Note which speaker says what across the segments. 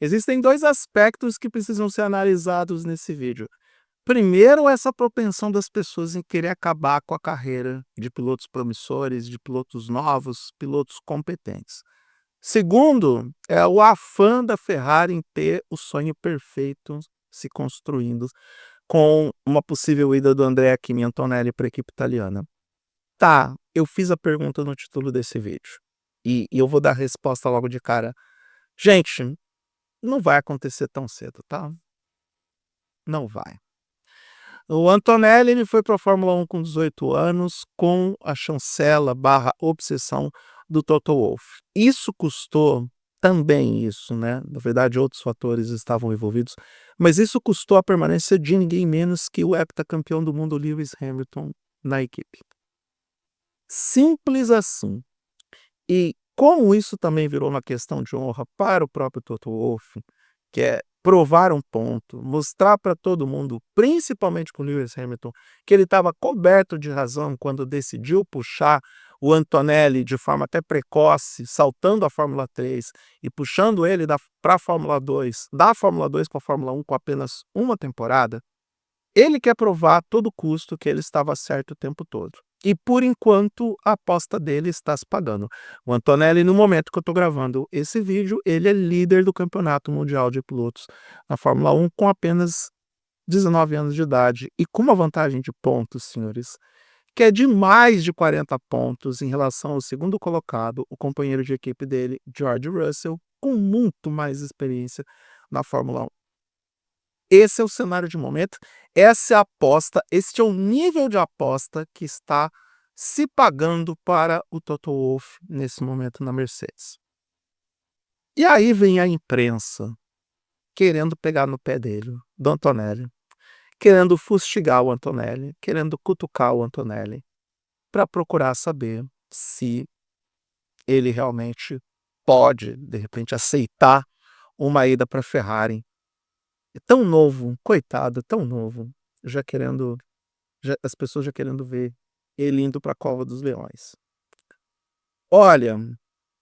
Speaker 1: Existem 2 aspectos que precisam ser analisados nesse vídeo. Primeiro, essa propensão das pessoas em querer acabar com a carreira de pilotos promissores, de pilotos novos, pilotos competentes. Segundo, é o afã da Ferrari em ter o sonho perfeito se construindo com uma possível ida do Andrea Kimi Antonelli para a equipe italiana. Tá, eu fiz a pergunta no título desse vídeo e eu vou dar a resposta logo de cara. Gente, não vai acontecer tão cedo, tá? Não vai. O Antonelli, ele foi para a Fórmula 1 com 18 anos, com a chancela barra obsessão do Toto Wolff. Isso custou também isso, né, na verdade outros fatores estavam envolvidos, mas isso custou a permanência de ninguém menos que o heptacampeão do mundo Lewis Hamilton na equipe. Simples assim. E como isso também virou uma questão de honra para o próprio Toto Wolff, que é provar um ponto, mostrar para todo mundo, principalmente com o Lewis Hamilton, que ele estava coberto de razão quando decidiu puxar o Antonelli de forma até precoce, saltando a Fórmula 3 e puxando ele para a Fórmula 2, da Fórmula 2 para a Fórmula 1 com apenas uma temporada. Ele quer provar a todo custo que ele estava certo o tempo todo. E por enquanto a aposta dele está se pagando. O Antonelli, no momento que eu estou gravando esse vídeo, ele é líder do campeonato mundial de pilotos na Fórmula 1 com apenas 19 anos de idade e com uma vantagem de pontos, senhores, que é de mais de 40 pontos em relação ao segundo colocado, o companheiro de equipe dele, George Russell, com muito mais experiência na Fórmula 1. Esse é o cenário de momento, essa é a aposta, este é o nível de aposta que está se pagando para o Toto Wolff nesse momento na Mercedes. E aí vem a imprensa querendo pegar no pé dele, do Antonelli, querendo fustigar o Antonelli, querendo cutucar o Antonelli, para procurar saber se ele realmente pode, de repente, aceitar uma ida para a Ferrari. É tão novo, coitado, tão novo, já querendo, as pessoas já querendo ver ele indo para a cova dos leões. Olha,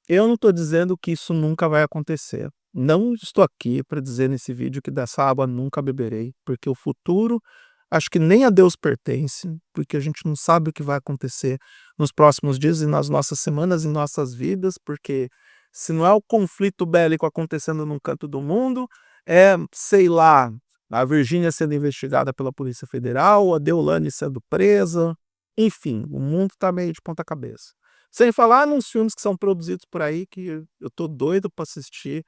Speaker 1: eu não estou dizendo que isso nunca vai acontecer. Não estou aqui para dizer nesse vídeo que dessa água nunca beberei, porque o futuro acho que nem a Deus pertence, porque a gente não sabe o que vai acontecer nos próximos dias e nas nossas semanas e nossas vidas, porque se não é o conflito bélico acontecendo num canto do mundo, é, sei lá, a Virgínia sendo investigada pela Polícia Federal, a Deolane sendo presa, enfim, o mundo está meio de ponta cabeça. Sem falar nos filmes que são produzidos por aí que eu tô doido para assistir,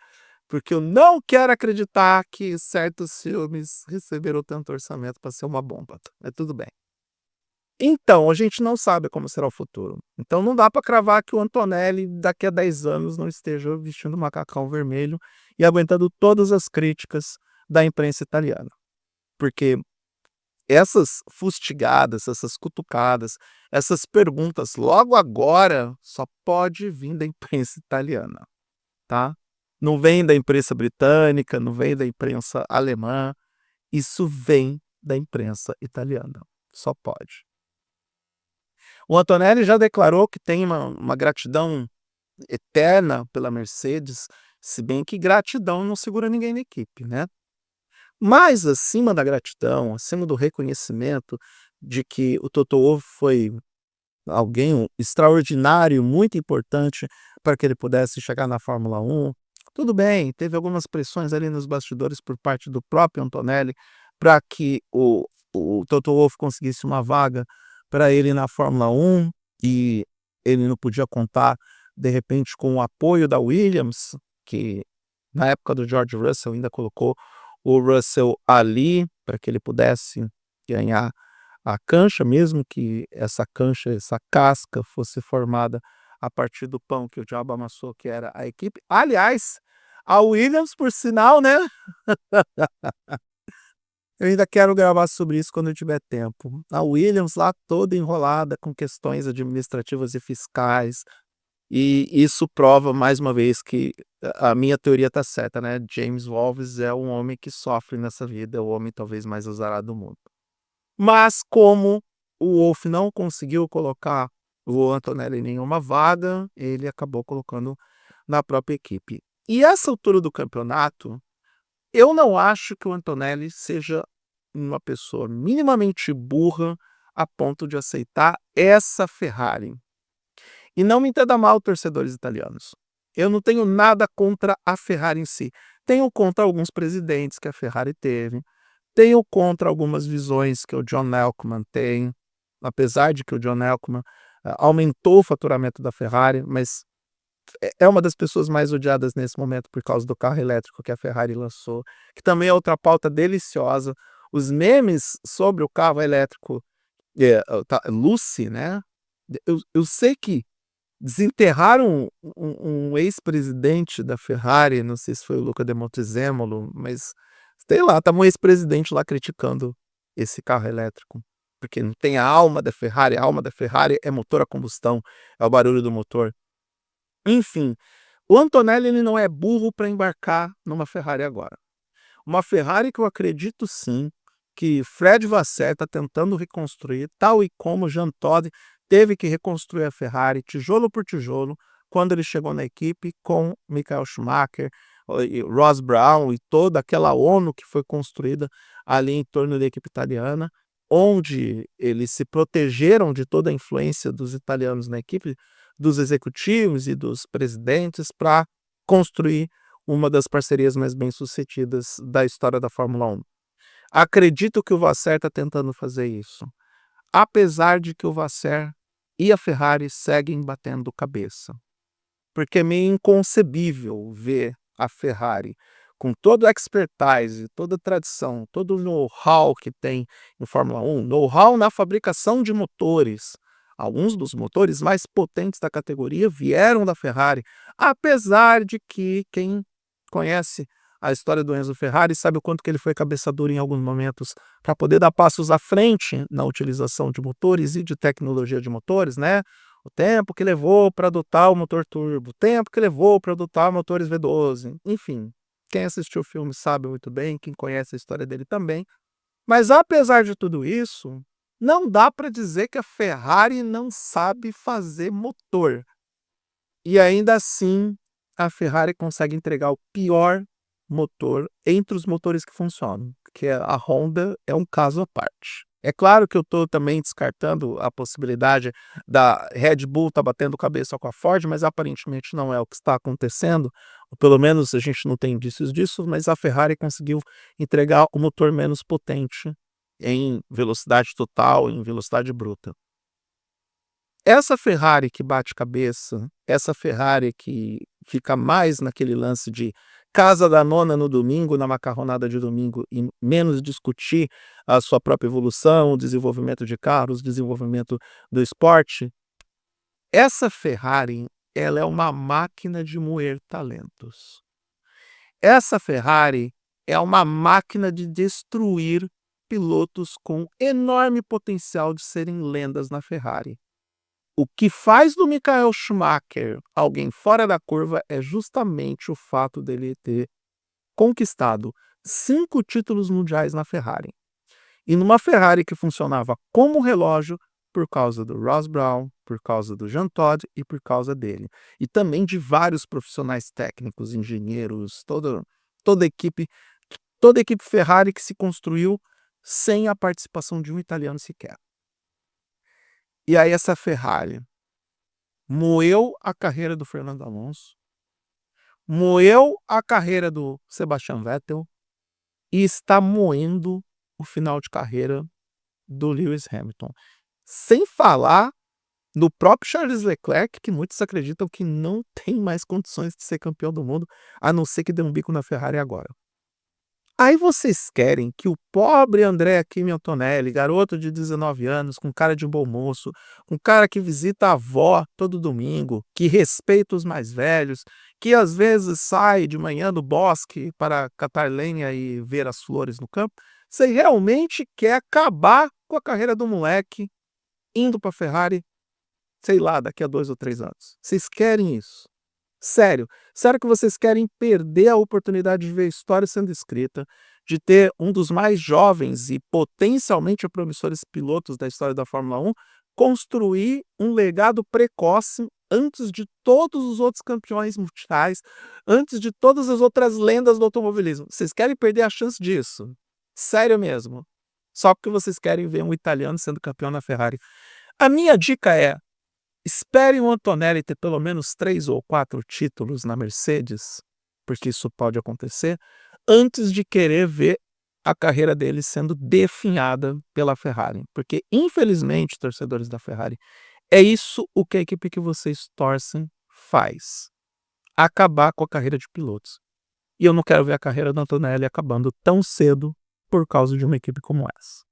Speaker 1: porque eu não quero acreditar que certos filmes receberam tanto orçamento para ser uma bomba, mas tudo bem. Então, a gente não sabe como será o futuro. Então não dá para cravar que o Antonelli daqui a 10 anos não esteja vestindo macacão vermelho e aguentando todas as críticas da imprensa italiana. Porque essas fustigadas, essas cutucadas, essas perguntas logo agora só pode vir da imprensa italiana, tá? Não vem da imprensa britânica, não vem da imprensa alemã, isso vem da imprensa italiana, só pode. O Antonelli já declarou que tem uma gratidão eterna pela Mercedes, se bem que gratidão não segura ninguém na equipe, né? Mas acima da gratidão, acima do reconhecimento de que o Toto Wolff foi alguém extraordinário, muito importante para que ele pudesse chegar na Fórmula 1, tudo bem, teve algumas pressões ali nos bastidores por parte do próprio Antonelli para que o Toto Wolff conseguisse uma vaga para ele na Fórmula 1 e ele não podia contar, de repente, com o apoio da Williams, que na época do George Russell ainda colocou o Russell ali para que ele pudesse ganhar a cancha, mesmo que essa cancha, essa casca fosse formada a partir do pão que o diabo amassou, que era a equipe. Aliás, a Williams, por sinal, né? Eu ainda quero gravar sobre isso quando eu tiver tempo. A Williams lá toda enrolada com questões administrativas e fiscais. E isso prova mais uma vez que a minha teoria está certa, né? James Wolves é um homem que sofre nessa vida, é o homem talvez mais azarado do mundo. Mas como o Wolff não conseguiu colocar o Antonelli em nenhuma vaga, ele acabou colocando na própria equipe. E essa altura do campeonato, eu não acho que o Antonelli seja uma pessoa minimamente burra a ponto de aceitar essa Ferrari. E não me entenda mal, torcedores italianos. Eu não tenho nada contra a Ferrari em si. Tenho contra alguns presidentes que a Ferrari teve. Tenho contra algumas visões que o John Elkann tem, apesar de que o John Elkann aumentou o faturamento da Ferrari, mas é uma das pessoas mais odiadas nesse momento por causa do carro elétrico que a Ferrari lançou, que também é outra pauta deliciosa. Os memes sobre o carro elétrico Lucy, né? Eu sei que desenterraram um ex-presidente da Ferrari, não sei se foi o Luca de Montezemolo, mas sei lá, tá um ex-presidente lá criticando esse carro elétrico, porque não tem a alma da Ferrari é motor a combustão, é o barulho do motor. Enfim, o Antonelli ele não é burro para embarcar numa Ferrari agora. Uma Ferrari que eu acredito sim que Fred Vasseur está tentando reconstruir, tal e como Jean Todt teve que reconstruir a Ferrari tijolo por tijolo quando ele chegou na equipe com Michael Schumacher, e Ross Brown e toda aquela ONU que foi construída ali em torno da equipe italiana, onde eles se protegeram de toda a influência dos italianos na equipe, dos executivos e dos presidentes para construir uma das parcerias mais bem-sucedidas da história da Fórmula 1. Acredito que o Vasseur está tentando fazer isso, apesar de que o Vasseur e a Ferrari seguem batendo cabeça, porque é meio inconcebível ver a Ferrari com toda a expertise, toda a tradição, todo o know-how que tem em Fórmula 1, know-how na fabricação de motores. Alguns dos motores mais potentes da categoria vieram da Ferrari, apesar de que quem conhece a história do Enzo Ferrari sabe o quanto que ele foi cabeça dura em alguns momentos para poder dar passos à frente na utilização de motores e de tecnologia de motores, né? O tempo que levou para adotar o motor turbo, o tempo que levou para adotar motores V12, enfim. Quem assistiu o filme sabe muito bem, quem conhece a história dele também. Mas apesar de tudo isso, não dá para dizer que a Ferrari não sabe fazer motor. E ainda assim, a Ferrari consegue entregar o pior motor entre os motores que funcionam, que a Honda é um caso à parte. É claro que eu estou também descartando a possibilidade da Red Bull estar batendo cabeça com a Ford, mas aparentemente não é o que está acontecendo, ou pelo menos a gente não tem indícios disso, mas a Ferrari conseguiu entregar o motor menos potente em velocidade total, em velocidade bruta. Essa Ferrari que bate cabeça, essa Ferrari que fica mais naquele lance de casa da nona no domingo, na macarronada de domingo, e menos discutir a sua própria evolução, o desenvolvimento de carros, o desenvolvimento do esporte, essa Ferrari, ela é uma máquina de moer talentos. Essa Ferrari é uma máquina de destruir pilotos com enorme potencial de serem lendas na Ferrari. O que faz do Michael Schumacher alguém fora da curva é justamente o fato dele ter conquistado 5 títulos mundiais na Ferrari. E numa Ferrari que funcionava como relógio por causa do Ross Brown, por causa do Jean Todt e por causa dele. E também de vários profissionais técnicos, engenheiros, toda a equipe Ferrari que se construiu sem a participação de um italiano sequer. E aí essa Ferrari moeu a carreira do Fernando Alonso, moeu a carreira do Sebastian Vettel e está moendo o final de carreira do Lewis Hamilton. Sem falar no próprio Charles Leclerc, que muitos acreditam que não tem mais condições de ser campeão do mundo, a não ser que dê um bico na Ferrari agora. Aí vocês querem que o pobre Andrea Kimi Antonelli, garoto de 19 anos, com cara de bom moço, um cara que visita a avó todo domingo, que respeita os mais velhos, que às vezes sai de manhã do bosque para catar lenha e ver as flores no campo, você realmente quer acabar com a carreira do moleque indo para a Ferrari, sei lá, daqui a 2 ou 3 anos? Vocês querem isso? Sério que vocês querem perder a oportunidade de ver a história sendo escrita, de ter um dos mais jovens e potencialmente promissores pilotos da história da Fórmula 1 construir um legado precoce antes de todos os outros campeões mundiais, antes de todas as outras lendas do automobilismo. Vocês querem perder a chance disso? Sério mesmo. Só porque vocês querem ver um italiano sendo campeão na Ferrari. A minha dica é: espere o Antonelli ter pelo menos 3 ou 4 títulos na Mercedes, porque isso pode acontecer, antes de querer ver a carreira dele sendo definhada pela Ferrari. Porque, infelizmente, torcedores da Ferrari, é isso o que a equipe que vocês torcem faz: acabar com a carreira de pilotos. E eu não quero ver a carreira do Antonelli acabando tão cedo por causa de uma equipe como essa.